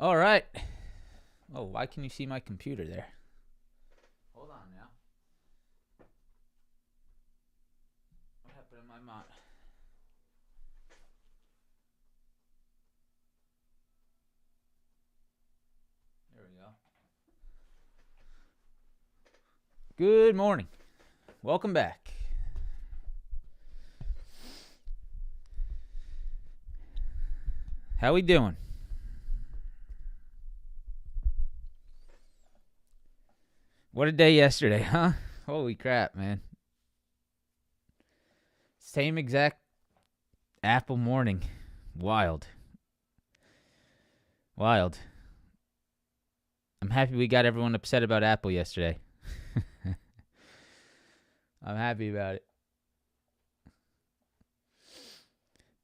All right. Oh, why can you see my computer there? Hold on now. What happened to my mod? There we go. Good morning. Welcome back. How we doing? What a day yesterday, huh? Holy crap, man. Same exact Apple morning. Wild. Wild. I'm happy we got everyone upset about Apple yesterday. I'm happy about it.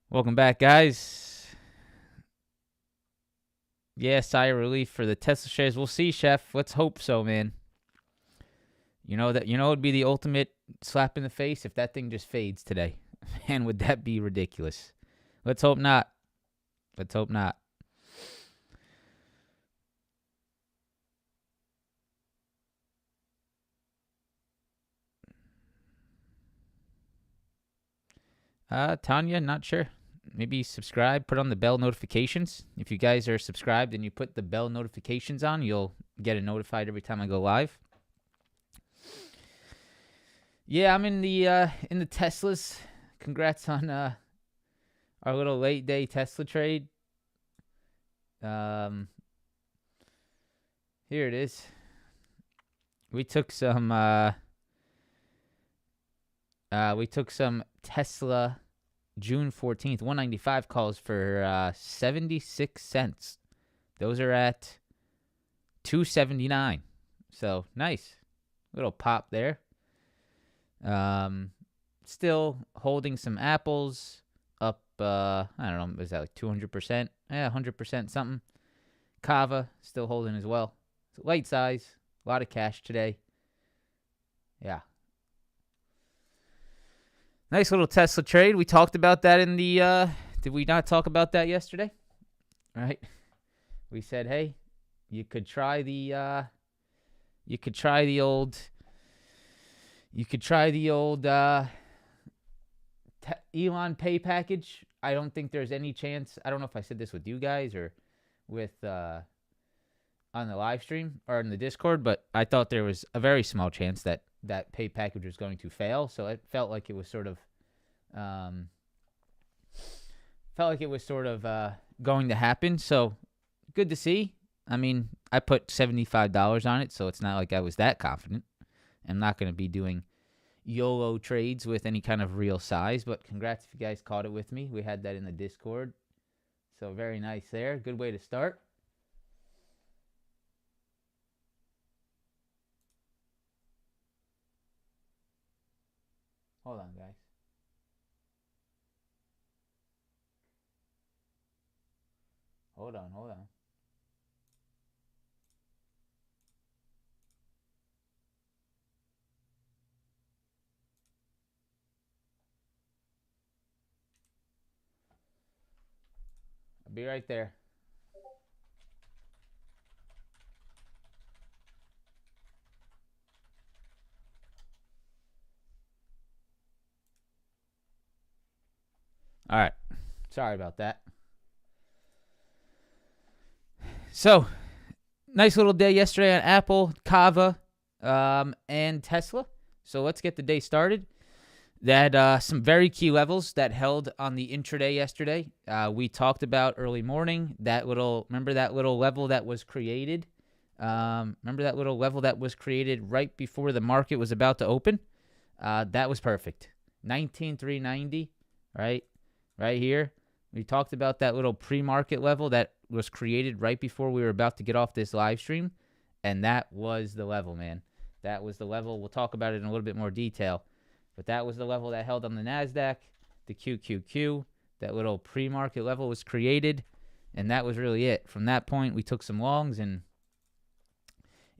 Welcome back, guys. Yeah, sigh of relief for the Tesla shares. We'll see, Chef. Let's hope so, man. You know it'd be the ultimate slap in the face if that thing just fades today. Man, would that be ridiculous? Let's hope not. Let's hope not. Tanya, not sure. Maybe subscribe, put on the bell notifications. If you guys are subscribed and you put the bell notifications on, you'll get notified every time I go live. Yeah, I'm in the Teslas. Congrats on our little late day Tesla trade. Here it is. We took some Tesla June 14th 195 calls for 76 cents. Those are at 279. So nice. Little pop there. Still holding some apples up, I don't know, is that like 200%? 100% something. Kava still holding as well. It's light size, a lot of cash today. Yeah. Nice little Tesla trade. We talked about that in the, did we not talk about that yesterday? Right? We said, hey, you could try the old Elon Pay package. I don't think there's any chance. I don't know if I said this with you guys or with on the live stream or in the Discord, but I thought there was a very small chance that pay package was going to fail. So it felt like it was sort of going to happen. So good to see. I mean, I put $75 on it, so it's not like I was that confident. I'm not going to be doing YOLO trades with any kind of real size, but congrats if you guys caught it with me. We had that in the Discord. So very nice there. Good way to start. Hold on, guys. Hold on. I'll be right there. All right. Sorry about that. So, nice little day yesterday on Apple, Kava, and Tesla. So let's get the day started. That some very key levels that held on the intraday yesterday. We talked about early morning. Remember that little level that was created? Remember that little level that was created right before the market was about to open? That was perfect. 19,390, right? Right here. We talked about that little pre-market level that was created right before we were about to get off this live stream. And that was the level, man. That was the level. We'll talk about it in a little bit more detail. But that was the level that held on the Nasdaq, the QQQ. That little pre-market level was created, and that was really it. From that point, we took some longs and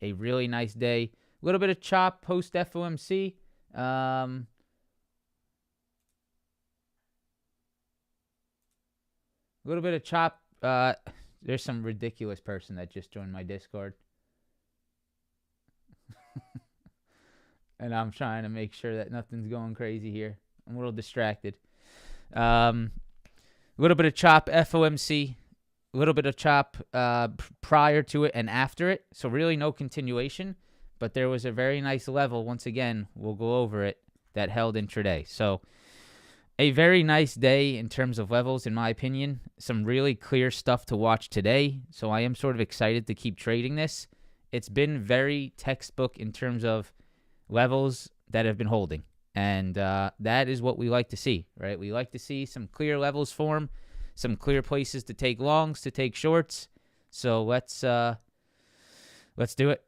a really nice day. A little bit of chop post FOMC. A little bit of chop. There's some ridiculous person that just joined my Discord. And I'm trying to make sure that nothing's going crazy here. I'm a little distracted. A little bit of chop FOMC, a little bit of chop prior to it and after it. So really no continuation. But there was a very nice level. Once again, we'll go over it, that held intraday. So a very nice day in terms of levels, in my opinion. Some really clear stuff to watch today. So I am sort of excited to keep trading this. It's been very textbook in terms of levels that have been holding. And that is what we like to see, right? We like to see some clear levels form, some clear places to take longs, to take shorts. So let's do it.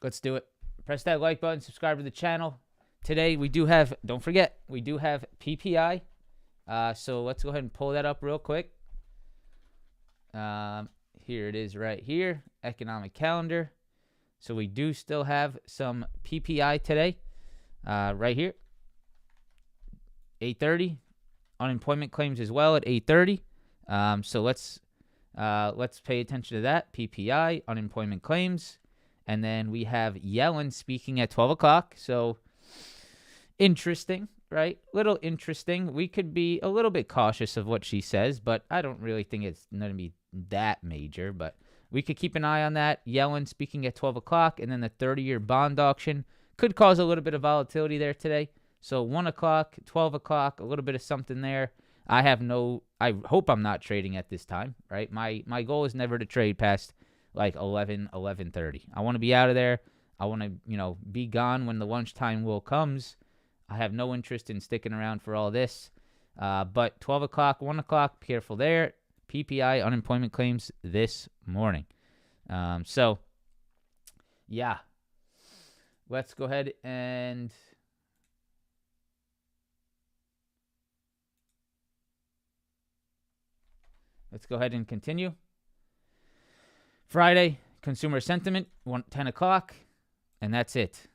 Let's do it. Press that like button, subscribe to the channel. Today we do have, don't forget, we do have PPI. So let's go ahead and pull that up real quick. Here it is right here, economic calendar. So we do still have some PPI today, right here, 8:30. Unemployment claims as well at 8:30. So let's pay attention to that. PPI, unemployment claims, and then we have Yellen speaking at 12 o'clock. So interesting, right? Little interesting. We could be a little bit cautious of what she says, but I don't really think it's going to be that major, but we could keep an eye on that. Yellen speaking at 12 o'clock, and then the 30-year bond auction could cause a little bit of volatility there today. So 1 o'clock, 12 o'clock, a little bit of something there. I hope I'm not trading at this time, right? My goal is never to trade past like 11:30. I want to be out of there. I want to, be gone when the lunchtime will comes. I have no interest in sticking around for all this. But 12 o'clock, 1 o'clock, careful there. PPI unemployment claims this morning. So, yeah. Let's go ahead and continue. Friday, consumer sentiment, 10 o'clock, and that's it.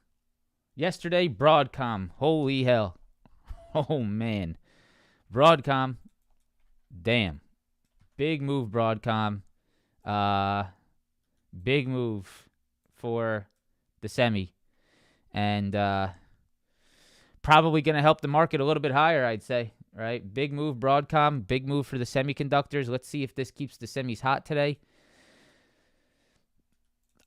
Yesterday, Broadcom. Holy hell. Oh, man. Broadcom. Damn. Big move, Broadcom. Big move for the semi. And probably going to help the market a little bit higher, I'd say. Right? Big move, Broadcom. Big move for the semiconductors. Let's see if this keeps the semis hot today.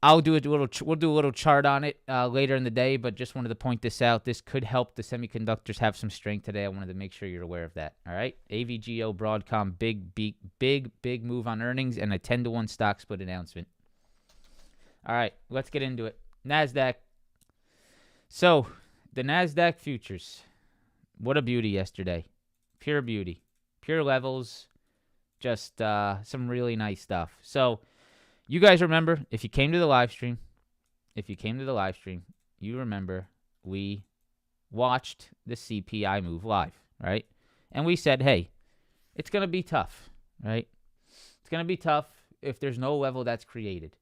We'll do a little chart on it later in the day, but just wanted to point this out. This could help the semiconductors have some strength today. I wanted to make sure you're aware of that. All right, AVGO, Broadcom, big move on earnings and a 10-to-1 stock split announcement. All right, let's get into it. Nasdaq. So the Nasdaq futures, what a beauty yesterday. Pure beauty, pure levels, just some really nice stuff. So you guys remember, if you came to the live stream, you remember we watched the CPI move live, right? And we said, hey, it's going to be tough, right? It's going to be tough if there's no level that's created.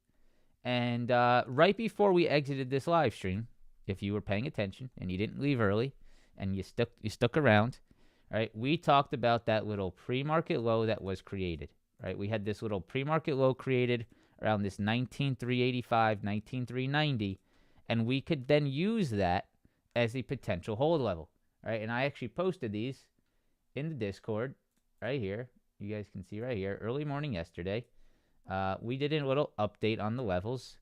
And right before we exited this live stream, if you were paying attention and you didn't leave early and you stuck around, right? We talked about that little pre-market low that was created, right? We had this little pre-market low created around this 19,385, 19,390, and we could then use that as a potential hold level, right? And I actually posted these in the Discord right here. You guys can see right here, early morning yesterday. We did a little update on the levels,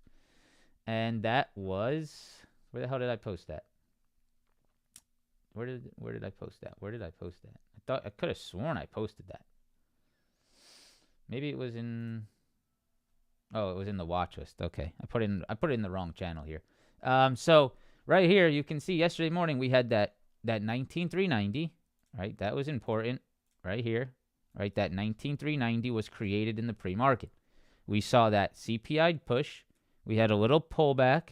and that was, where the hell did I post that? Where did I post that? I could have sworn I posted that. Maybe it was in. Oh, it was in the watch list. Okay, I put it in the wrong channel here. So right here, you can see yesterday morning we had that 19,390, right? That was important right here, right? That 19,390 was created in the pre-market. We saw that CPI push. We had a little pullback,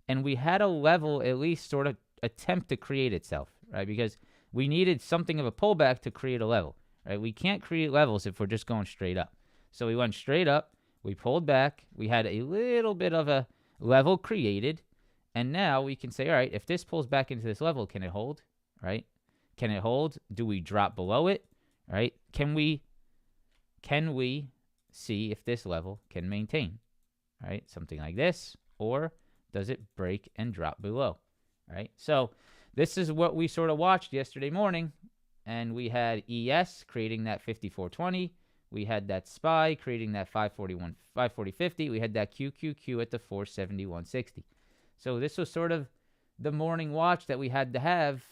and we had a level at least sort of attempt to create itself, right? Because we needed something of a pullback to create a level, right? We can't create levels if we're just going straight up. So we went straight up. We pulled back. We had a little bit of a level created. And now we can say, all right, if this pulls back into this level, can it hold? Right? Can it hold? Do we drop below it? Right? Can we see if this level can maintain, right? Something like this, or does it break and drop below, right? So this is what we sort of watched yesterday morning, and we had ES creating that 5420. We had that SPY creating that 540.50. We had that QQQ at the 471.60. So this was sort of the morning watch that we had to have,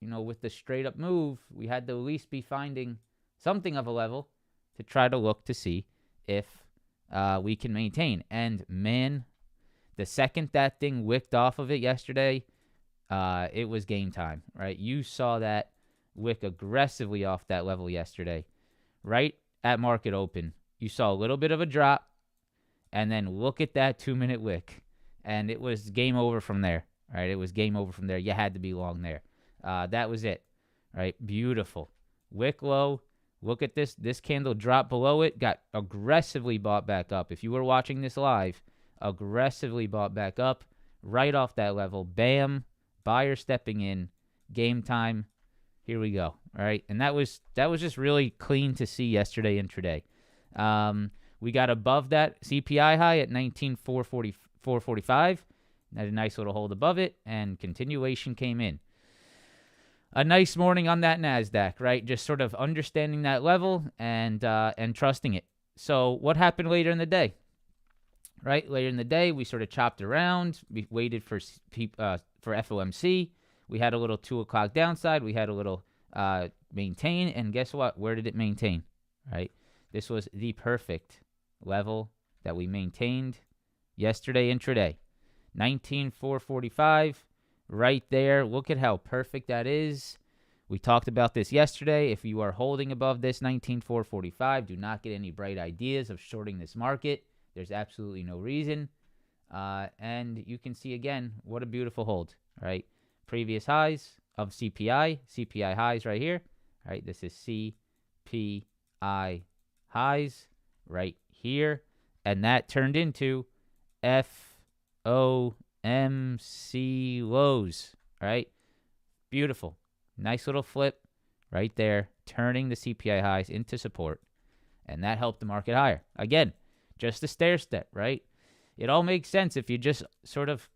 with the straight up move. We had to at least be finding something of a level to try to look to see if we can maintain. And man, the second that thing wicked off of it yesterday, it was game time, right? You saw that wick aggressively off that level yesterday, right at market open. You saw a little bit of a drop, and then look at that 2-minute wick, and it was game over from there, right? It was game over from there. You had to be long there. That was it, right? Beautiful. Wick low. Look at this. This candle dropped below it, got aggressively bought back up. If you were watching this live, aggressively bought back up right off that level. Bam. Buyer stepping in. Game time. Here we go. All right. And that was just really clean to see yesterday intraday. We got above that CPI high at 19,445. Had a nice little hold above it, and continuation came in. A nice morning on that Nasdaq, right? Just sort of understanding that level and trusting it. So what happened later in the day? Right, later in the day, we sort of chopped around. We waited for FOMC. We had a little 2 o'clock downside. We had a little maintain, and guess what? Where did it maintain? Right, this was the perfect level that we maintained yesterday intraday. 19,445. Right there. Look at how perfect that is. We talked about this yesterday. If you are holding above this 19,445, do not get any bright ideas of shorting this market. There's absolutely no reason. And you can see again, what a beautiful hold, right? Previous highs of CPI highs right here, right? This is CPI highs right here. And that turned into FOMC lows, right? Beautiful. Nice little flip right there, turning the CPI highs into support. And that helped the market higher. Again, just a stair step, right? It all makes sense if you just sort of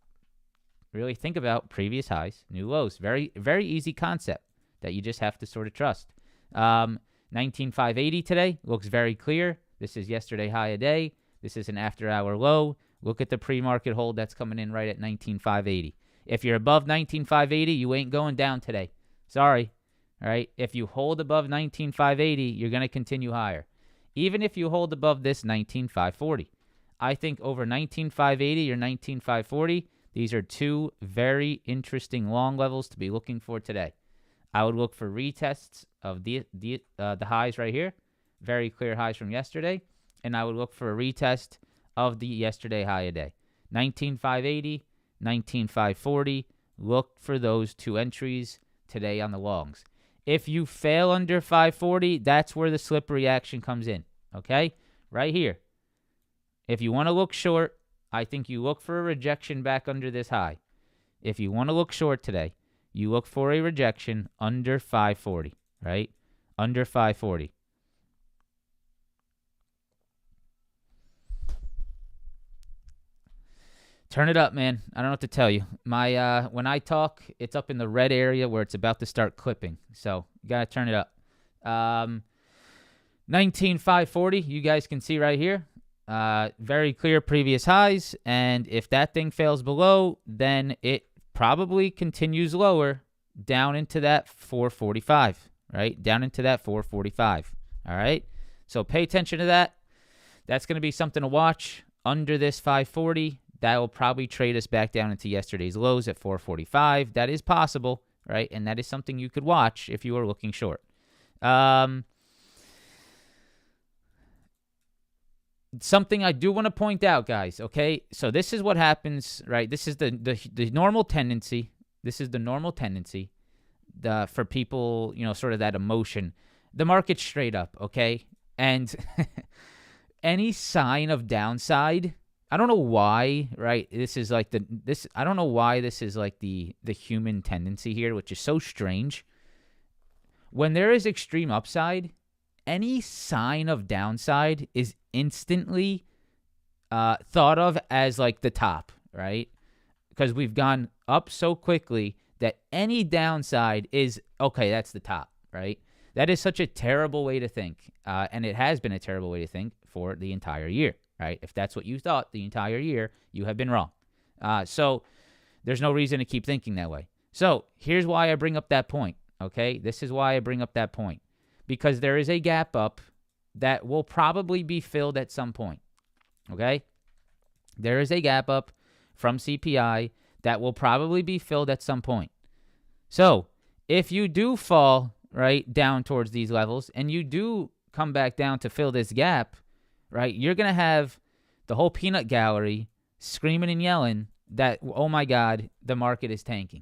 really think about previous highs, new lows. Very, very easy concept that you just have to sort of trust. 19,580 today looks very clear. This is yesterday high a day. This is an after-hour low. Look at the pre-market hold that's coming in right at 19,580. If you're above 19,580, you ain't going down today. Sorry. All right. If you hold above 19,580, you're going to continue higher. Even if you hold above this 19,540. I think over 19,580 or 19,540, these are two very interesting long levels to be looking for today. I would look for retests of the highs right here. Very clear highs from yesterday. And I would look for a retest of the yesterday high a day. 19,580, 19,540. Look for those two entries today on the longs. If you fail under 540, that's where the slippery action comes in. Okay? Right here. If you want to look short, I think you look for a rejection back under this high. If you want to look short today, you look for a rejection under 540, right? Under 540. Turn it up, man. I don't know what to tell you. My when I talk, it's up in the red area where it's about to start clipping. So you got to turn it up. 19,540, you guys can see right here. Very clear previous highs. And if that thing fails below, then it probably continues lower down into that 445, right? Down into that 445. All right. So pay attention to that. That's going to be something to watch. Under this 540, that will probably trade us back down into yesterday's lows at 445. That is possible, right? And that is something you could watch if you are looking short. Something I do want to point out, guys, okay? So this is what happens, right? This is the normal tendency. This is the normal tendency for people, sort of that emotion. The market's straight up, okay? And any sign of downside, I don't know why, right? This is like I don't know why this is like the human tendency here, which is so strange. When there is extreme upside, any sign of downside is instantly thought of as like the top, right? Because we've gone up so quickly that any downside is, okay, that's the top, right? That is such a terrible way to think. And it has been a terrible way to think for the entire year, right? If that's what you thought the entire year, you have been wrong. So there's no reason to keep thinking that way. So here's why I bring up that point, okay? This is why I bring up that point. Because there is a gap up that will probably be filled at some point, okay? There is a gap up from CPI that will probably be filled at some point. So if you do fall right down towards these levels and you do come back down to fill this gap, right, you're going to have the whole peanut gallery screaming and yelling that, oh my God, the market is tanking.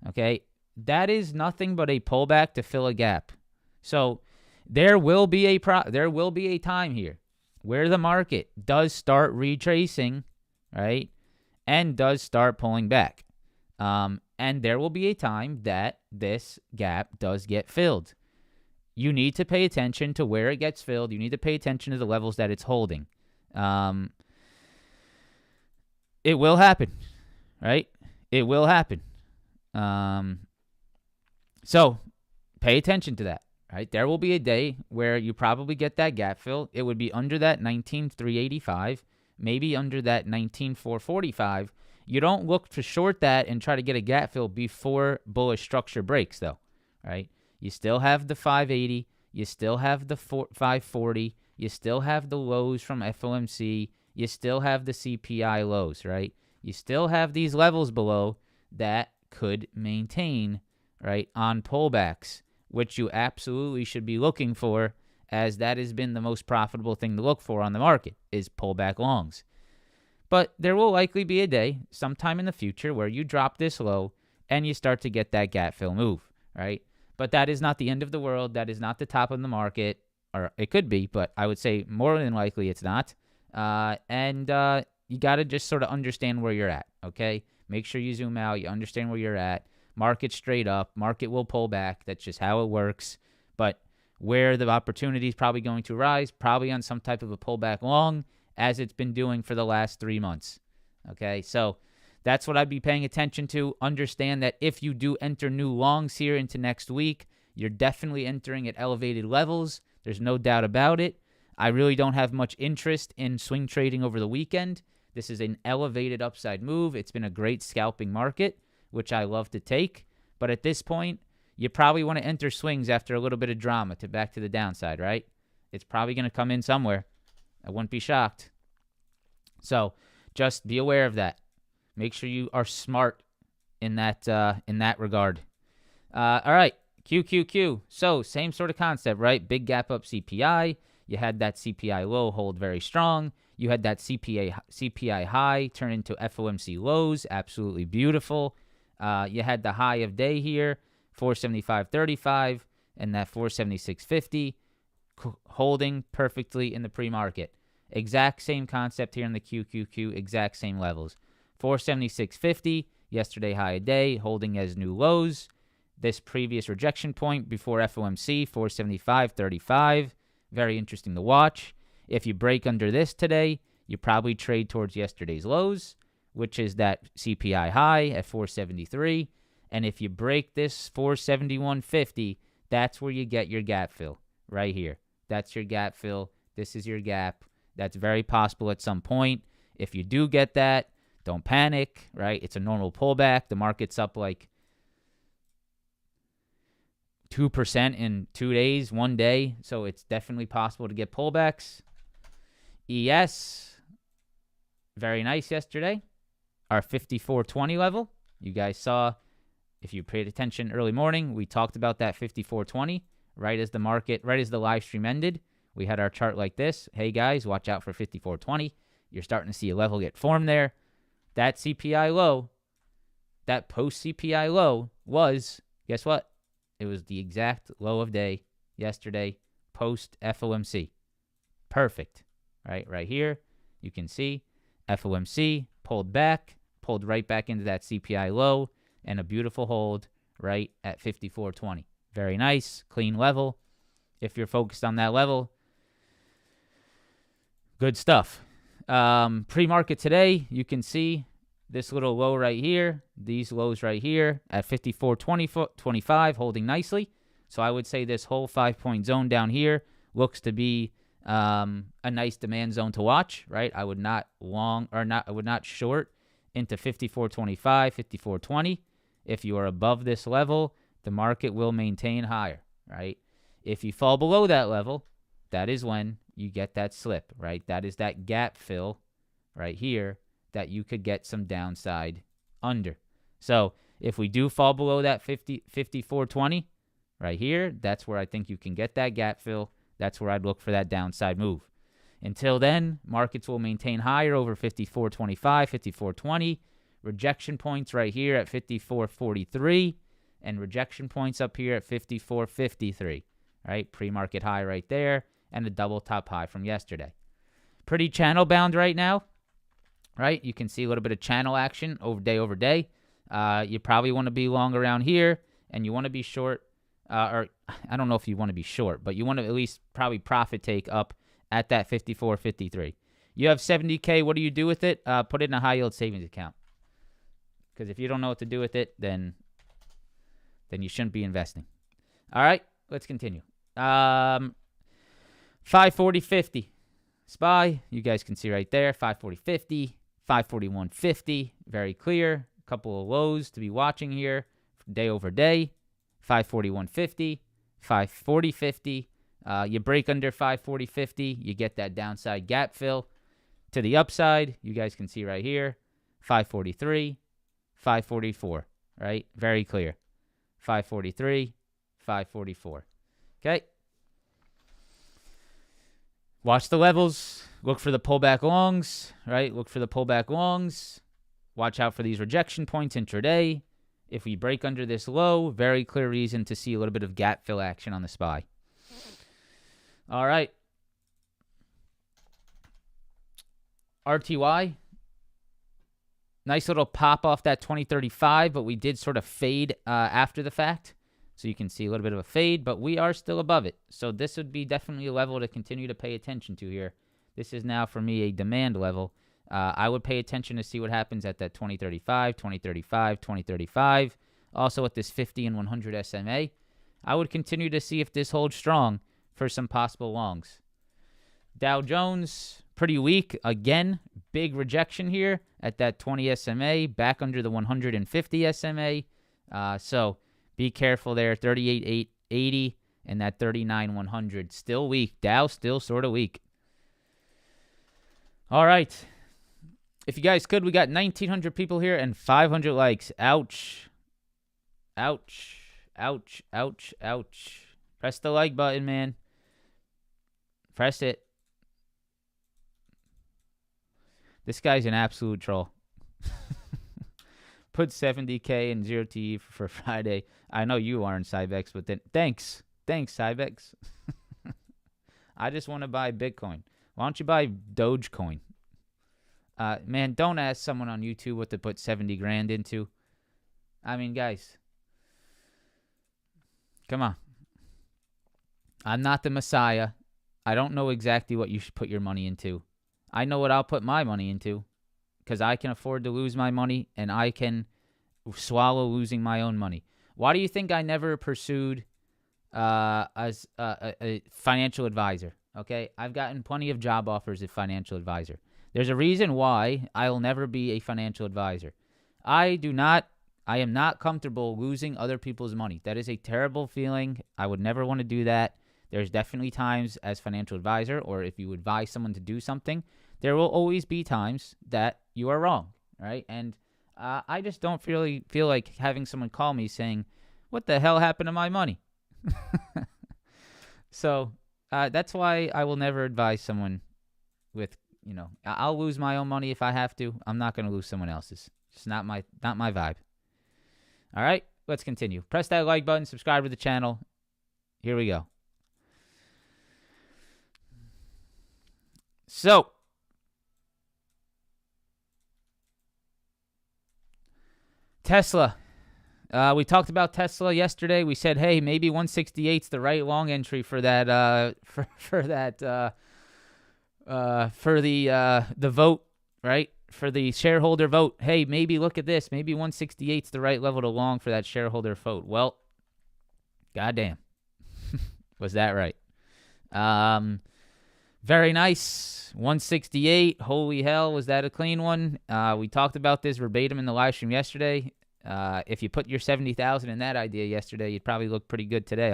Okay? That is nothing but a pullback to fill a gap. So there will be a time here where the market does start retracing, right, and does start pulling back. And there will be a time that this gap does get filled. You need to pay attention to where it gets filled. You need to pay attention to the levels that it's holding. It will happen, right? It will happen. So pay attention to that, right? There will be a day where you probably get that gap fill. It would be under that 19,385, maybe under that 19,445. You don't look to short that and try to get a gap fill before bullish structure breaks, though, right? You still have the 580. You still have the 540. You still have the lows from FOMC. You still have the CPI lows, right? You still have these levels below that could maintain, right, on pullbacks, which you absolutely should be looking for, as that has been the most profitable thing to look for on the market, is pullback longs. But there will likely be a day sometime in the future where you drop this low and you start to get that gap fill move, right? But that is not the end of the world. That is not the top of the market, or it could be, but I would say more than likely it's not. And you got to just sort of understand where you're at, okay? Make sure you zoom out. You understand where you're at. Market straight up. Market will pull back. That's just how it works. But where the opportunity is probably going to rise, probably on some type of a pullback long, as it's been doing for the last 3 months. Okay, so that's what I'd be paying attention to. Understand that if you do enter new longs here into next week, you're definitely entering at elevated levels. There's no doubt about it. I really don't have much interest in swing trading over the weekend. This is an elevated upside move. It's been a great scalping market, which I love to take. But at this point, you probably want to enter swings after a little bit of drama to back to the downside, right? It's probably going to come in somewhere. I wouldn't be shocked. So just be aware of that. Make sure you are smart in that regard. All right, QQQ. So same sort of concept, right? Big gap up CPI. You had that CPI low hold very strong. You had that CPI high turn into FOMC lows. Absolutely beautiful. You had the high of day here, 475.35, and that 476.50 holding perfectly in the pre-market. Exact same concept here in the QQQ, exact same levels. 476.50, yesterday high of day, holding as new lows. This previous rejection point before FOMC, 475.35. Very interesting to watch. If you break under this today, you probably trade towards yesterday's lows, which is that CPI high at 473. And if you break this 471.50, that's where you get your gap fill right here. That's your gap fill. This is your gap. That's very possible at some point. If you do get that, don't panic, right? It's a normal pullback. The market's up like 2% in 2 days, 1 day. So it's definitely possible to get pullbacks. ES, very nice yesterday. Our 54.20 level. You guys saw, if you paid attention early morning, we talked about that 54.20 right as the live stream ended. We had our chart like this. Hey guys, watch out for 54.20. You're starting to see a level get formed there. That CPI low, that post CPI low was, guess what? It was the exact low of day yesterday, post FOMC. Perfect. Right here, you can see FOMC pulled back, pulled right back into that CPI low, and a beautiful hold right at 54.20. Very nice, clean level. if you're focused on that level, good stuff. Pre-market today, you can see this little low right here, these lows right here at 54.25 holding nicely. So I would say this whole 5-point zone down here looks to be a nice demand zone to watch, right? I would not short into 54.25, 54.20. If you are above this level, the market will maintain higher, right? If you fall below that level, that is when you get that slip, right? That is that gap fill right here that you could get some downside under. So if we do fall below that 54.20 right here, that's where I think you can get that gap fill. That's where I'd look for that downside move. Until then, markets will maintain higher over 54.25, 54.20. Rejection points right here at 54.43 and rejection points up here at 54.53, right? Pre-market high right there and the double top high from yesterday. Pretty channel bound right now, right? You can see a little bit of channel action over day. You probably want to be long around here and you want to be short, or I don't know if you want to be short, but you want to at least probably profit take up at that 54.53. You have 70K. What do you do with it? Put it in a high yield savings account. Because if you don't know what to do with it, then you shouldn't be investing. All right, let's continue. 540.50. SPY, you guys can see right there, 540.50, 541.50, very clear. A couple of lows to be watching here, day over day. 541.50, 540.50. You break under 540.50, you get that downside gap fill. To the upside, you guys can see right here, 543, 544, right? Very clear. 543, 544. Okay. Watch the levels. Look for the pullback longs, right? Look for the pullback longs. Watch out for these rejection points intraday. If we break under this low, very clear reason to see a little bit of gap fill action on the SPY. All right. RTY. Nice little pop off that 2035, but we did sort of fade after the fact. So you can see a little bit of a fade, but we are still above it. So this would be definitely a level to continue to pay attention to here. This is now, for me, a demand level. I would pay attention to see what happens at that 2035, 2035, 2035. Also at this 50 and 100 SMA. I would continue to see if this holds strong for some possible longs. Dow Jones, pretty weak. Again, big rejection here at that 20 SMA, back under the 150 SMA. So be careful there. 38.880 and that 39.100. Still weak. Dow still sort of weak. All right. If you guys could, we got 1,900 people here and 500 likes. Ouch. Ouch. Ouch. Ouch. Ouch. Press the like button, man. Press it. This guy's an absolute troll. Put 70K and 0 TE for Friday. I know you aren't, Cybex, but then thanks. Thanks, Cybex. I just want to buy Bitcoin. Why don't you buy Dogecoin? Man, don't ask someone on YouTube what to put 70 grand into. I mean, guys. Come on. I'm not the Messiah. I don't know exactly what you should put your money into. I know what I'll put my money into because I can afford to lose my money and I can swallow losing my own money. Why do you think I never pursued as a financial advisor? Okay, I've gotten plenty of job offers as financial advisor. There's a reason why I'll never be a financial advisor. I am not comfortable losing other people's money. That is a terrible feeling. I would never want to do that. There's definitely times as financial advisor, or if you advise someone to do something, there will always be times that you are wrong, right? And I just don't really feel like having someone call me saying, what the hell happened to my money? So that's why I will never advise someone with, I'll lose my own money if I have to. I'm not going to lose someone else's. It's not my vibe. All right, let's continue. Press that like button, subscribe to the channel. Here we go. So, Tesla. We talked about Tesla yesterday. We said, hey, maybe 168's the right long entry for that for the vote, right? For the shareholder vote. Hey, maybe look at this. Maybe 168's the right level to long for that shareholder vote. Well, goddamn. Was that right? Very nice. 168. Holy hell, was that a clean one? We talked about this verbatim in the live stream yesterday. If you put your 70,000 in that idea yesterday, you'd probably look pretty good today,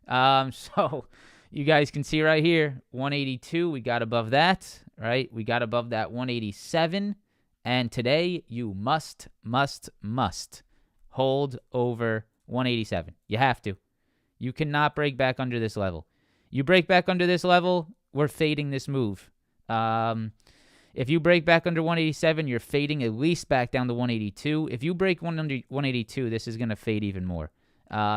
huh? So you guys can see right here, 182, we got above that, right? We got above that 187. And today, you must hold over 187. You have to. You cannot break back under this level. You break back under this level, we're fading this move. If you break back under 187, you're fading at least back down to 182. If you break under 182, this is going to fade even more.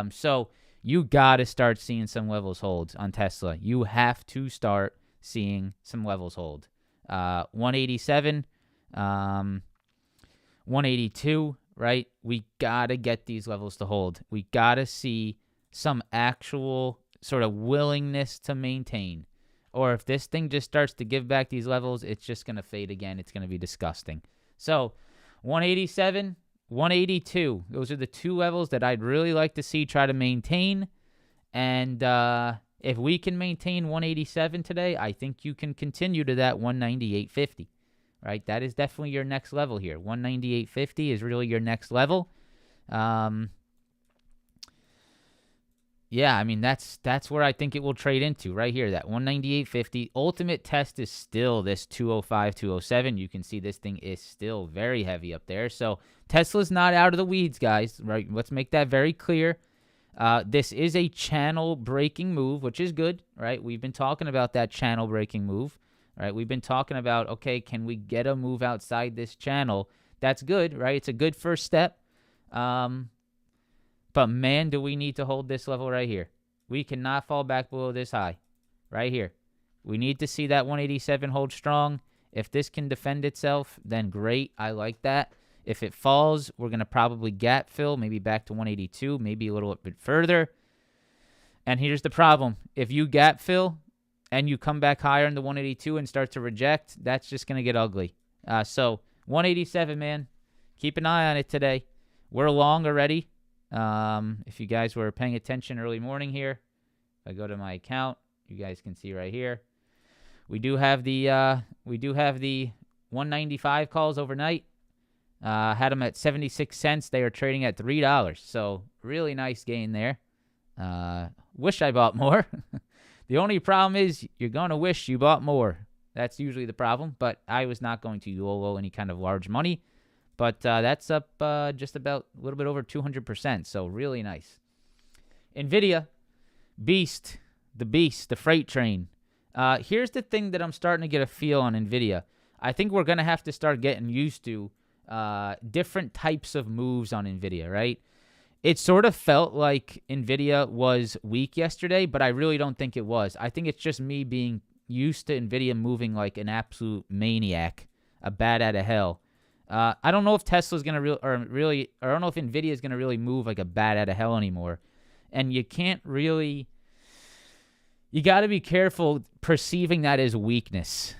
So you got to start seeing some levels hold on Tesla. You have to start seeing some levels hold. 187, 182, right? We got to get these levels to hold. We got to see some actual sort of willingness to maintain. Or if this thing just starts to give back these levels, it's just going to fade again. It's going to be disgusting. So 187, 182, those are the two levels that I'd really like to see try to maintain. And if we can maintain 187 today, I think you can continue to that 198.50, right? That is definitely your next level here. 198.50 is really your next level. Yeah, I mean, that's where I think it will trade into right here, that 198.50. Ultimate test is still this 205, 207. You can see this thing is still very heavy up there. So Tesla's not out of the weeds, guys, right? Let's make that very clear. This is a channel breaking move, which is good, right? We've been talking about that channel breaking move, right? We've been talking about, okay, can we get a move outside this channel? That's good, right? It's a good first step. But, man, do we need to hold this level right here. We cannot fall back below this high right here. We need to see that 187 hold strong. If this can defend itself, then great. I like that. If it falls, we're going to probably gap fill, maybe back to 182, maybe a little bit further. And here's the problem. If you gap fill and you come back higher in the 182 and start to reject, that's just going to get ugly. So 187, man, keep an eye on it today. We're long already. If you guys were paying attention early morning here, if I go to my account, you guys can see right here. We do have the 195 calls overnight. Had them at 76 cents. They are trading at $3. So really nice gain there. Wish I bought more. The only problem is you're going to wish you bought more. That's usually the problem, but I was not going to YOLO any kind of large money. But that's up just about a little bit over 200%, so really nice. Nvidia, the freight train. Here's the thing that I'm starting to get a feel on Nvidia. I think we're going to have to start getting used to different types of moves on Nvidia, right? It sort of felt like Nvidia was weak yesterday, but I really don't think it was. I think it's just me being used to Nvidia moving like an absolute maniac, a bat out of hell. I don't know if Tesla's going to I don't know if Nvidia is going to really move like a bat out of hell anymore. And you got to be careful perceiving that as weakness.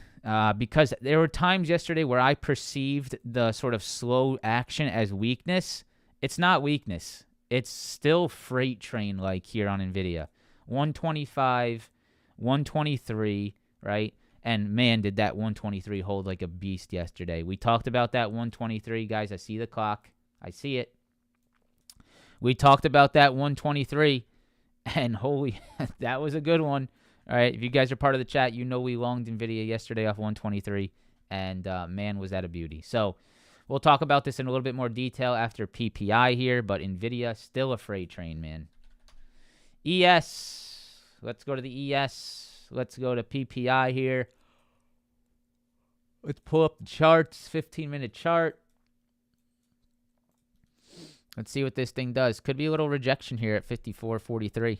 Because there were times yesterday where I perceived the sort of slow action as weakness. It's not weakness. It's still freight train like here on Nvidia. 125, 123, right? And, man, did that 123 hold like a beast yesterday. We talked about that 123, guys. I see the clock. I see it. We talked about that 123, and holy, that was a good one. All right, if you guys are part of the chat, you know we longed Nvidia yesterday off 123, and, man, was that a beauty. So we'll talk about this in a little bit more detail after PPI here, but Nvidia, still a freight train, man. ES. Let's go to the ES. Let's go to PPI here. Let's pull up the charts, 15-minute chart. Let's see what this thing does. Could be a little rejection here at 54.43.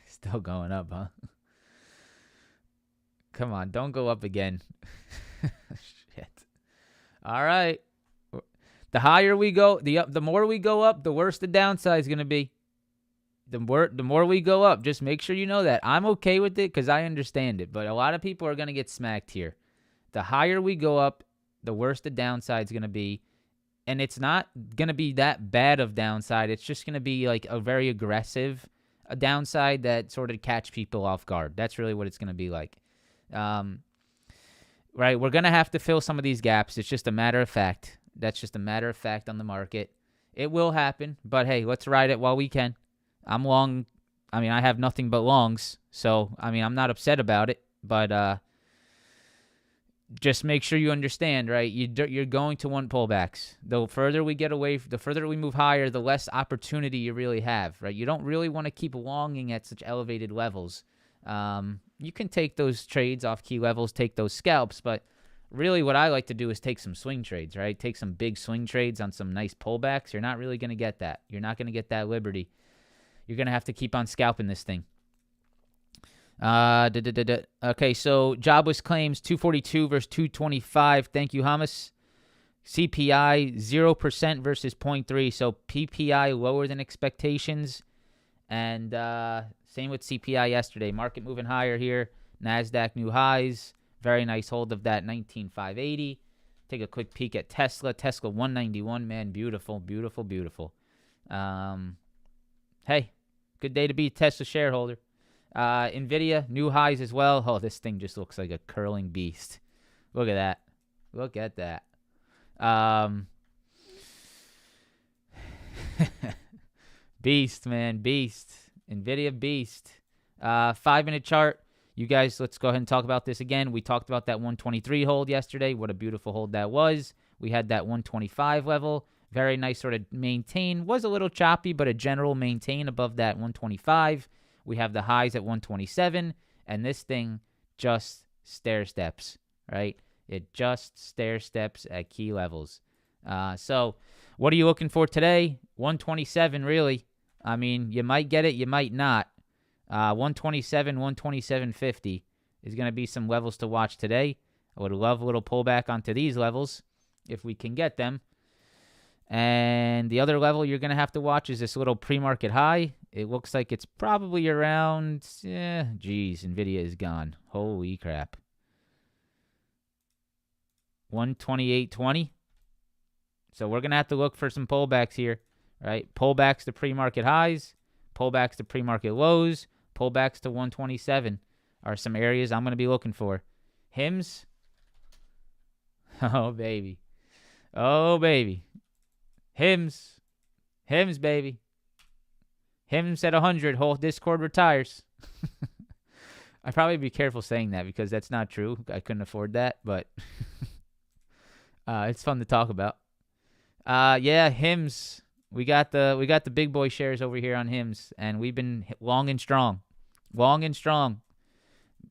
Still going up, huh? Come on, don't go up again. Shit. All right. The higher we go, the more we go up, the worse the downside is going to be. The more we go up, just make sure you know that. I'm okay with it because I understand it, but a lot of people are going to get smacked here. The higher we go up, the worse the downside is going to be. And it's not going to be that bad of downside. It's just going to be like a very aggressive downside that sort of catch people off guard. That's really what it's going to be like. Right? We're going to have to fill some of these gaps. It's just a matter of fact. That's just a matter of fact on the market. It will happen, but hey, let's ride it while we can. I'm long. I mean, I have nothing but longs, so I mean, I'm not upset about it, but just make sure you understand, right? You're going to want pullbacks. The further we get away, the further we move higher, the less opportunity you really have, right? You don't really want to keep longing at such elevated levels. You can take those trades off key levels, take those scalps, but really what I like to do is take some swing trades, right? Take some big swing trades on some nice pullbacks. You're not really going to get that. You're not going to get that liberty. You're going to have to keep on scalping this thing. Okay, so jobless claims 242 versus 225. Thank you, Hamas. CPI 0% versus 0.3. So PPI lower than expectations. And same with CPI yesterday. Market moving higher here. Nasdaq new highs. Very nice hold of that 19,580. Take a quick peek at Tesla. Tesla 191, man. Beautiful, beautiful, beautiful. Hey, good day to be a Tesla shareholder. Nvidia, new highs as well. Oh, this thing just looks like a curling beast. Look at that. Look at that. Beast, man. Beast. Nvidia beast. 5-minute chart. You guys, let's go ahead and talk about this again. We talked about that 123 hold yesterday. What a beautiful hold that was. We had that 125 level. Very nice sort of maintain. Was a little choppy, but a general maintain above that 125. We have the highs at 127, and this thing just stair steps, right? It just stair steps at key levels. So what are you looking for today? 127, really. I mean, you might get it, you might not. 127, 127.50 is going to be some levels to watch today. I would love a little pullback onto these levels if we can get them. And the other level you're going to have to watch is this little pre-market high. It looks like it's probably around, Nvidia is gone. Holy crap. 128.20. So we're going to have to look for some pullbacks here, right? Pullbacks to pre-market highs, pullbacks to pre-market lows, pullbacks to 127 are some areas I'm going to be looking for. Hims. Oh, baby. Oh, baby. Hims, baby. Hims at 100. Whole Discord retires. I'd probably be careful saying that because that's not true. I couldn't afford that, but it's fun to talk about. Yeah, Hims. We got the big boy shares over here on Hims, and we've been long and strong. Long and strong.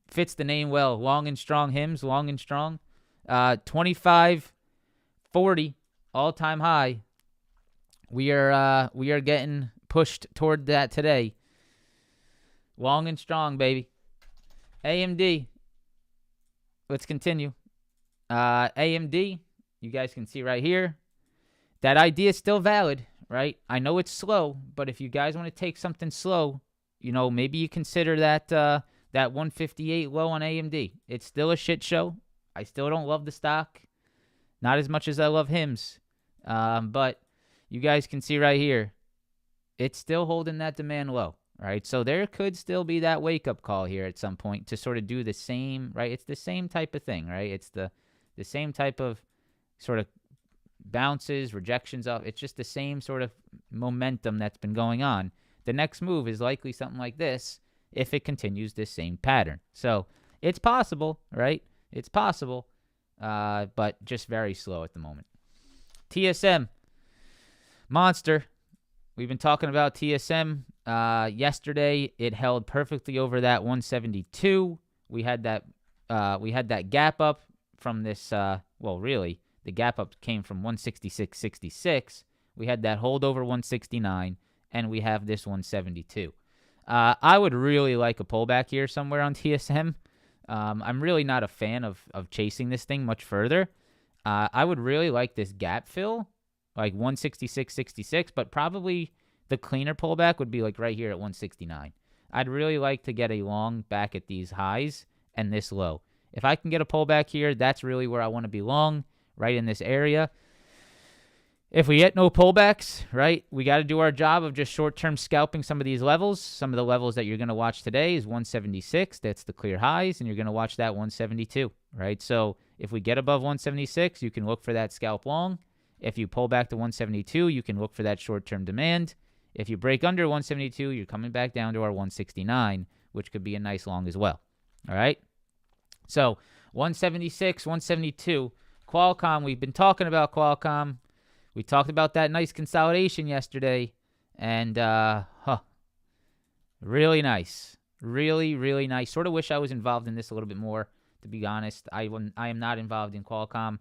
Fits the name well. Long and strong Hims, long and strong. 25.40 all-time high. We are getting pushed toward that today. Long and strong, baby. AMD. Let's continue. AMD, you guys can see right here. That idea is still valid, right? I know it's slow, but if you guys want to take something slow, maybe you consider that 158 low on AMD. It's still a shit show. I still don't love the stock. Not as much as I love Hims. But you guys can see right here, it's still holding that demand low, right? So there could still be that wake-up call here at some point to sort of do the same, right? It's the same type of thing, right? It's the same type of sort of bounces, rejections up. It's just the same sort of momentum that's been going on. The next move is likely something like this if it continues this same pattern. So it's possible, right? It's possible, but just very slow at the moment. TSM. Monster. We've been talking about TSM. Yesterday, it held perfectly over that 172. We had that gap up from this. Really, the gap up came from 166.66. We had that hold over 169, and we have this 172. I would really like a pullback here somewhere on TSM. I'm really not a fan of chasing this thing much further. I would really like this gap fill, like 166.66, but probably the cleaner pullback would be like right here at 169. I'd really like to get a long back at these highs and this low. If I can get a pullback here, that's really where I want to be long, right in this area. If we get no pullbacks, right, we got to do our job of just short-term scalping some of these levels. Some of the levels that you're going to watch today is 176. That's the clear highs, and you're going to watch that 172, right? So if we get above 176, you can look for that scalp long. If you pull back to 172, you can look for that short-term demand. If you break under 172, you're coming back down to our 169, which could be a nice long as well, all right? So 176, 172, Qualcomm, we've been talking about Qualcomm. We talked about that nice consolidation yesterday, and really nice. Really, really nice. Sort of wish I was involved in this a little bit more, to be honest. I am not involved in Qualcomm.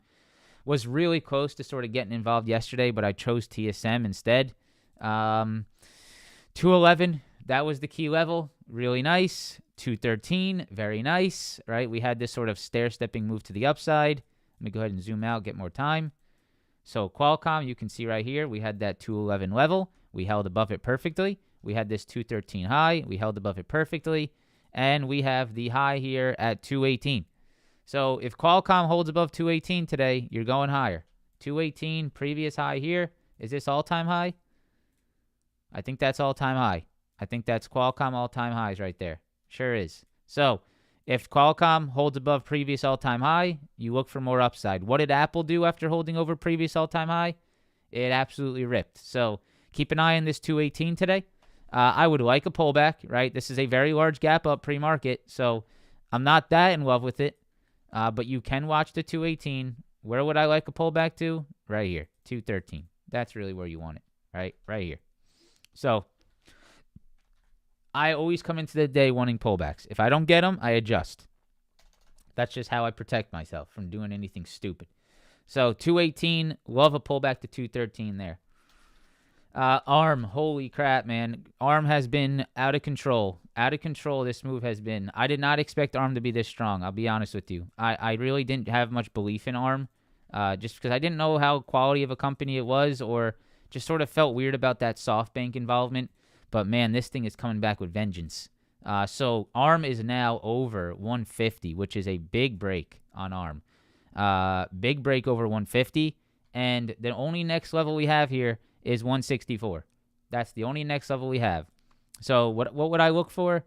Was really close to sort of getting involved yesterday, but I chose TSM instead. 211, that was the key level. Really nice. 213, very nice, right? We had this sort of stair-stepping move to the upside. Let me go ahead and zoom out, get more time. So Qualcomm, you can see right here, we had that 211 level. We held above it perfectly. We had this 213 high. We held above it perfectly. And we have the high here at 218. So if Qualcomm holds above 218 today, you're going higher. 218, previous high here. Is this all-time high? I think that's all-time high. I think that's Qualcomm all-time highs right there. Sure is. So if Qualcomm holds above previous all-time high, you look for more upside. What did Apple do after holding over previous all-time high? It absolutely ripped. So keep an eye on this 218 today. I would like a pullback, right? This is a very large gap up pre-market, so I'm not that in love with it. But you can watch the 218. Where would I like a pullback to? Right here, 213. That's really where you want it, right? Right here. So I always come into the day wanting pullbacks. If I don't get them, I adjust. That's just how I protect myself from doing anything stupid. So 218, love a pullback to 213 there. ARM, holy crap, man. ARM has been out of control. Out of control this move has been. I did not expect ARM to be this strong, I'll be honest with you. I really didn't have much belief in ARM just because I didn't know how quality of a company it was, or just sort of felt weird about that SoftBank involvement. But, man, this thing is coming back with vengeance. So ARM is now over 150, which is a big break on ARM. Big break over 150. And the only next level we have here is 164. That's the only next level we have. So what would I look for?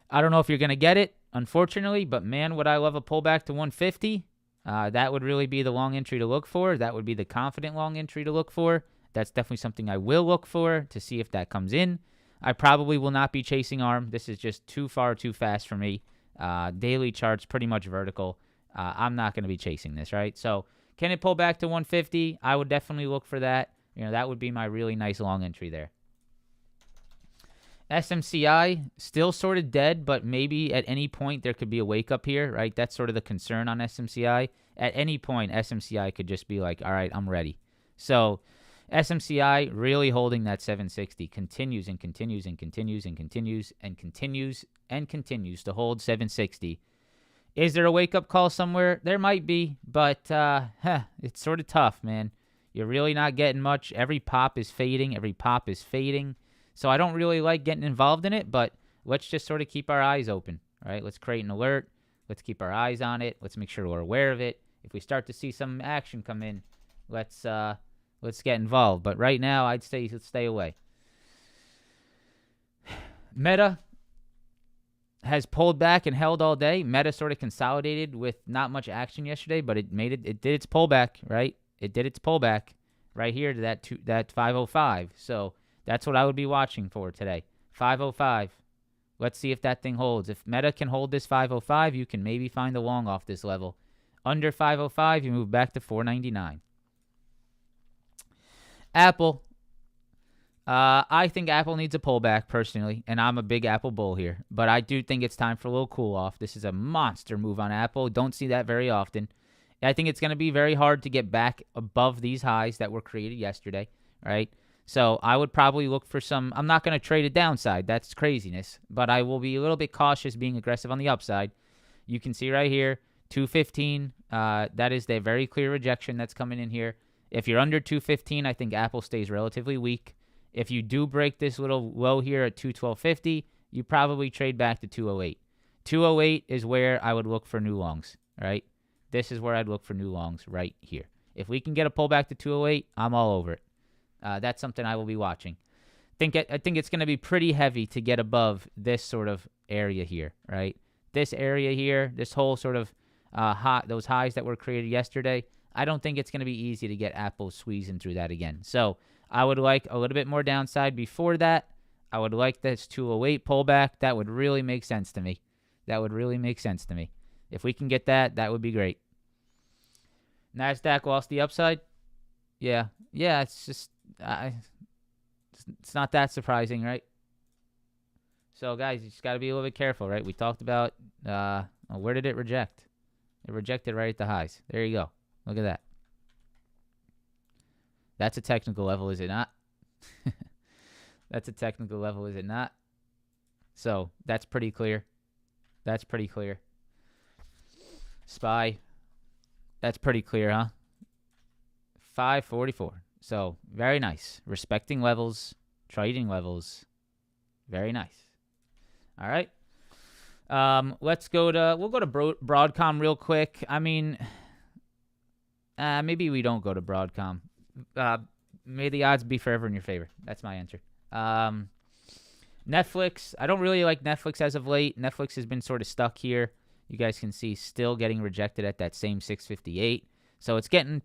I don't know if you're going to get it, unfortunately. But, man, would I love a pullback to 150? That would really be the long entry to look for. That would be the confident long entry to look for. That's definitely something I will look for to see if that comes in. I probably will not be chasing ARM. This is just too far, too fast for me. Daily charts pretty much vertical. I'm not going to be chasing this, right? So can it pull back to 150? I would definitely look for that. That would be my really nice long entry there. SMCI, still sort of dead, but maybe at any point there could be a wake up here, right? That's sort of the concern on SMCI. At any point, SMCI could just be like, all right, I'm ready. So SMCI really holding that 760, continues and continues and continues and continues and continues and continues to hold 760. Is there a wake-up call somewhere? There might be, but it's sort of tough, man. You're really not getting much. Every pop is fading. Every pop is fading. So I don't really like getting involved in it, but let's just sort of keep our eyes open, right? Let's create an alert. Let's keep our eyes on it. Let's make sure we're aware of it. If we start to see some action come in, let's get involved. But right now, I'd say let's stay away. Meta has pulled back and held all day. Meta sort of consolidated with not much action yesterday, but it did its pullback, right? It did its pullback right here to that 505. So that's what I would be watching for today. 505. Let's see if that thing holds. If Meta can hold this 505, you can maybe find the long off this level. Under 505, you move back to 499. Apple. I think Apple needs a pullback personally, and I'm a big Apple bull here. But I do think it's time for a little cool off. This is a monster move on Apple. Don't see that very often. I think it's going to be very hard to get back above these highs that were created yesterday, right? So I would probably look for some. I'm not going to trade a downside. That's craziness. But I will be a little bit cautious being aggressive on the upside. You can see right here, 215. That is the very clear rejection that's coming in here. If you're under 215, I think Apple stays relatively weak. If you do break this little low here at 212.50, you probably trade back to 208. 208 is where I would look for new longs, right? This is where I'd look for new longs right here. If we can get a pullback to 208, I'm all over it. That's something I will be watching. I think it's going to be pretty heavy to get above this sort of area here, right? This area here, this whole sort of those highs that were created yesterday, I don't think it's going to be easy to get Apple squeezing through that again. So I would like a little bit more downside before that. I would like this 208 pullback. That would really make sense to me. If we can get that, that would be great. Nasdaq lost the upside. Yeah, it's just it's not that surprising, right? So, guys, you just got to be a little bit careful, right? We talked about where did it reject? It rejected right at the highs. There you go. Look at that. That's a technical level, is it not? That's a technical level, is it not? So, that's pretty clear. SPY. That's pretty clear, huh? 544. So, very nice. Respecting levels, trading levels. Very nice. All right. We'll go to Broadcom real quick. I mean, maybe we don't go to Broadcom. May the odds be forever in your favor. That's my answer. Netflix. I don't really like Netflix as of late. Netflix has been sort of stuck here. You guys can see still getting rejected at that same 658. So it's getting,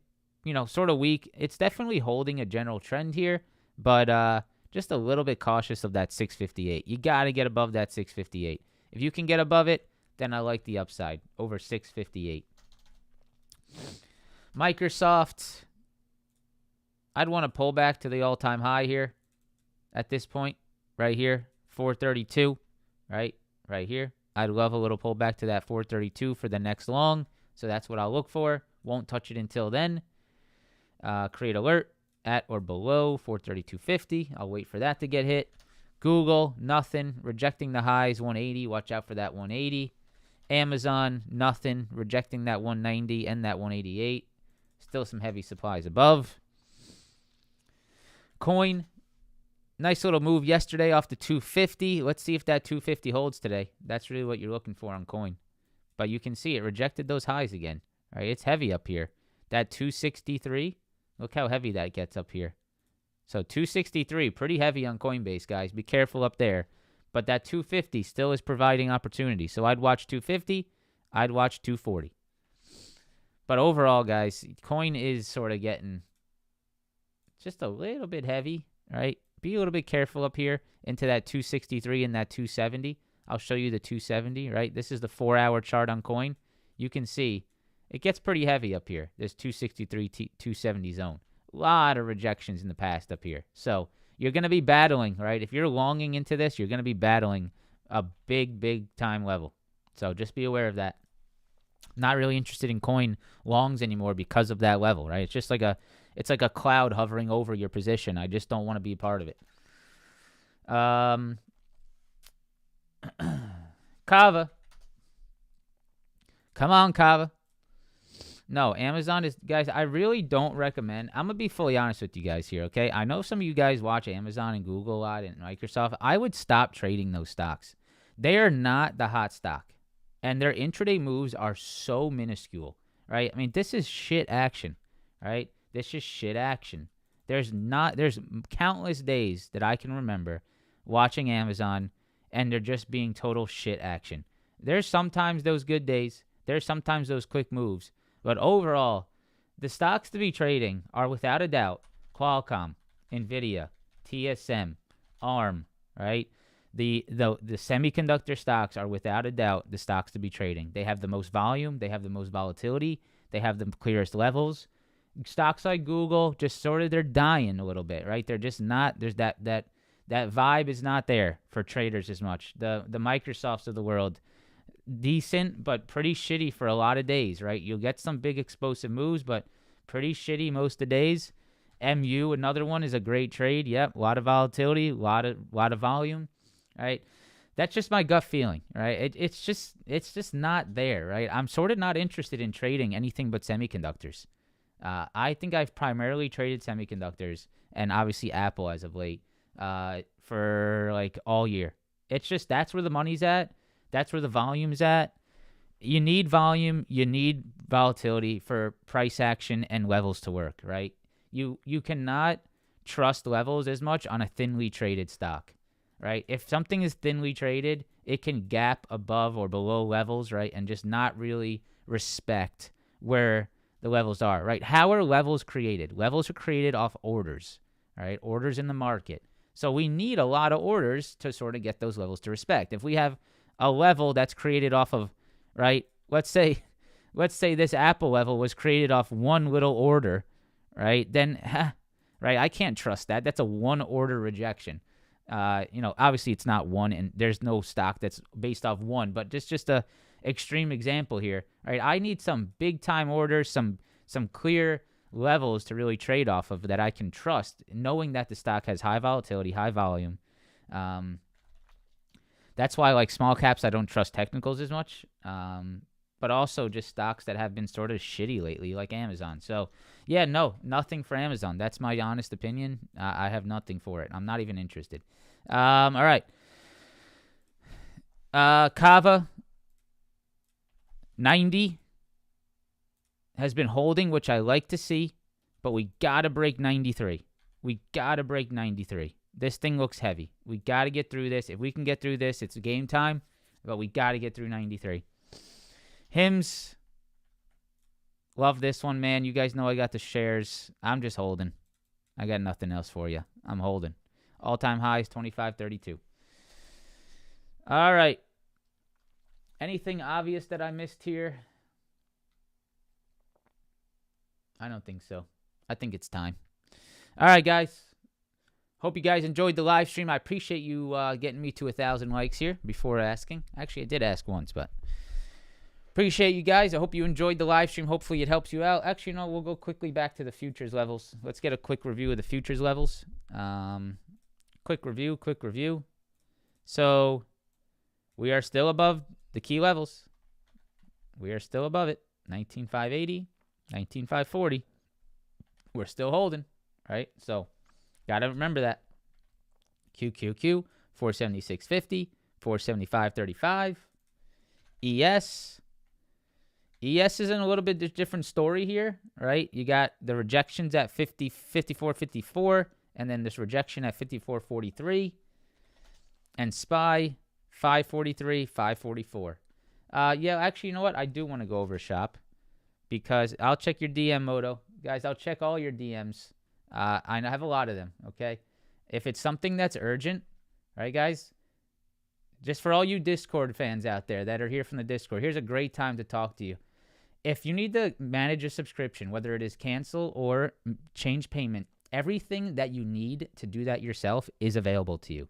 sort of weak. It's definitely holding a general trend here, but just a little bit cautious of that 658. You got to get above that 658. If you can get above it, then I like the upside over 658. Microsoft, I'd want to pull back to the all-time high here at this point, right here, 432, right here. I'd love a little pullback to that 432 for the next long, so that's what I'll look for. Won't touch it until then. Create alert at or below 432.50. I'll wait for that to get hit. Google, nothing. Rejecting the highs, 180. Watch out for that 180. Amazon, nothing. Rejecting that 190 and that 188. Still some heavy supplies above. Coin, nice little move yesterday off the 250. Let's see if that 250 holds today. That's really what you're looking for on Coin. But you can see it rejected those highs again. Right? It's heavy up here. That 263, look how heavy that gets up here. So 263, pretty heavy on Coinbase, guys. Be careful up there. But that 250 still is providing opportunity. So I'd watch 250. I'd watch 240. But overall, guys, Coin is sort of getting just a little bit heavy, right? Be a little bit careful up here into that 263 and that 270. I'll show you the 270, right? This is the 4-hour chart on Coin. You can see it gets pretty heavy up here. This 263, 270 zone. A lot of rejections in the past up here. So you're going to be battling, right? If you're longing into this, you're going to be battling a big time level. So just be aware of that. Not really interested in Coin longs anymore because of that level, right? It's just like a cloud hovering over your position. I just don't want to be a part of it. Kava. Come on, Kava. No, Amazon is, guys, I really don't recommend. I'm going to be fully honest with you guys here, okay? I know some of you guys watch Amazon and Google a lot and Microsoft. I would stop trading those stocks. They are not the hot stock. And their intraday moves are so minuscule, right? I mean, this is shit action, right? This is shit action. There's countless days that I can remember watching Amazon and they're just being total shit action. There's sometimes those good days. There's sometimes those quick moves. But overall, the stocks to be trading are without a doubt Qualcomm, Nvidia, TSM, ARM, right? The semiconductor stocks are without a doubt the stocks to be trading. They have the most volume. They have the most volatility. They have the clearest levels. Stocks like Google, just sort of, they're dying a little bit, right? They're just not, there's that vibe is not there for traders as much. The Microsofts of the world, decent, but pretty shitty for a lot of days, right? You'll get some big explosive moves, but pretty shitty most of the days. MU, another one, is a great trade. Yep, a lot of volatility, a lot of volume, right? That's just my gut feeling, right? It's just not there, right? I'm sort of not interested in trading anything but semiconductors. I think I've primarily traded semiconductors and obviously Apple as of late for like all year. It's just that's where the money's at. That's where the volume's at. You need volume. You need volatility for price action and levels to work, right? You cannot trust levels as much on a thinly traded stock, right? If something is thinly traded, it can gap above or below levels, right? And just not really respect where the levels are, right? How are levels created? Levels are created off orders, right? Orders in the market. So we need a lot of orders to sort of get those levels to respect. If we have a level that's created off of, right? Let's say this Apple level was created off one little order, right? Then, right? I can't trust that. That's a one order rejection. Obviously it's not one, and there's no stock that's based off one, but just a extreme example here, right? I need some big time orders, some clear levels to really trade off of that I can trust, knowing that the stock has high volatility, high volume. That's why, like small caps, I don't trust technicals as much. But also just stocks that have been sort of shitty lately, like Amazon. So, yeah, no, nothing for Amazon. That's my honest opinion. I have nothing for it. I'm not even interested. All right. Kava, 90, has been holding, which I like to see, but we got to break 93. We got to break 93. This thing looks heavy. We got to get through this. If we can get through this, it's game time, but we got to get through 93. Hims, love this one, man. You guys know I got the shares. I'm just holding. I got nothing else for you. I'm holding. All-time highs, 25.32. All right. Anything obvious that I missed here? I don't think so. I think it's time. All right, guys. Hope you guys enjoyed the live stream. I appreciate you getting me to 1,000 likes here before asking. Actually, I did ask once, but appreciate you guys. I hope you enjoyed the live stream. Hopefully it helps you out. Actually, no, we'll go quickly back to the futures levels. Let's get a quick review of the futures levels. Quick review. So we are still above the key levels. We are still above it. 19,580, 19,540. We're still holding, right? So got to remember that. QQQ, 476.50, 475.35. ES is in a little bit different story here, right? You got the rejections at 54.54, and then this rejection at 54.43. And SPY, 543, 544. Yeah, actually, you know what? I do want to go over shop because I'll check your DM, Moto. Guys, I'll check all your DMs. I have a lot of them, okay? If it's something that's urgent, right, guys? Just for all you Discord fans out there that are here from the Discord, here's a great time to talk to you. If you need to manage a subscription, whether it is cancel or change payment, everything that you need to do that yourself is available to you.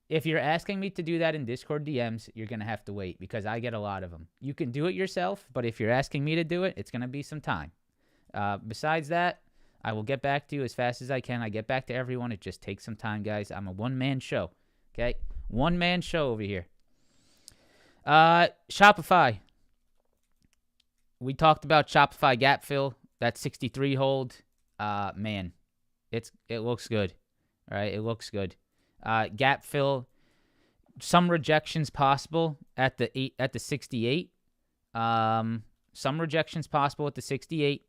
If you're asking me to do that in Discord DMs, you're going to have to wait because I get a lot of them. You can do it yourself, but if you're asking me to do it, it's going to be some time. Besides that, I will get back to you as fast as I can. I get back to everyone. It just takes some time, guys. I'm a one-man show, okay? One-man show over here. Shopify. We talked about Shopify gap fill. That 63 hold. Man, it looks good, all right? It looks good. Gap fill, some rejections possible at the 68. Some rejections possible at the 68.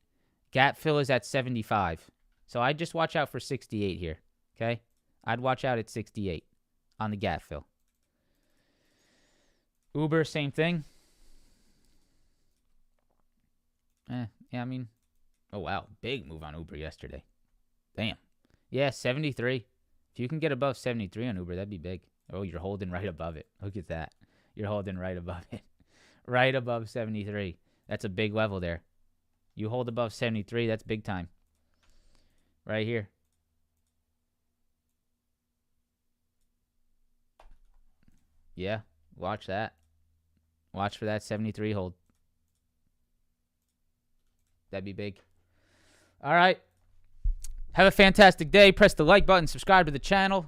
Gap fill is at 75. So I'd just watch out for 68 here, okay? I'd watch out at 68 on the gap fill. Uber, same thing. Yeah, I mean, oh, wow. Big move on Uber yesterday. Damn. Yeah, 73. If you can get above 73 on Uber, that'd be big. Oh, you're holding right above it. Look at that. You're holding right above it. Right above 73. That's a big level there. You hold above 73, that's big time. Right here. Yeah, watch that. Watch for that 73 hold. That'd be big. All right. Have a fantastic day. Press the like button, subscribe to the channel,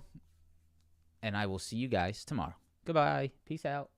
and I will see you guys tomorrow. Goodbye. Peace out.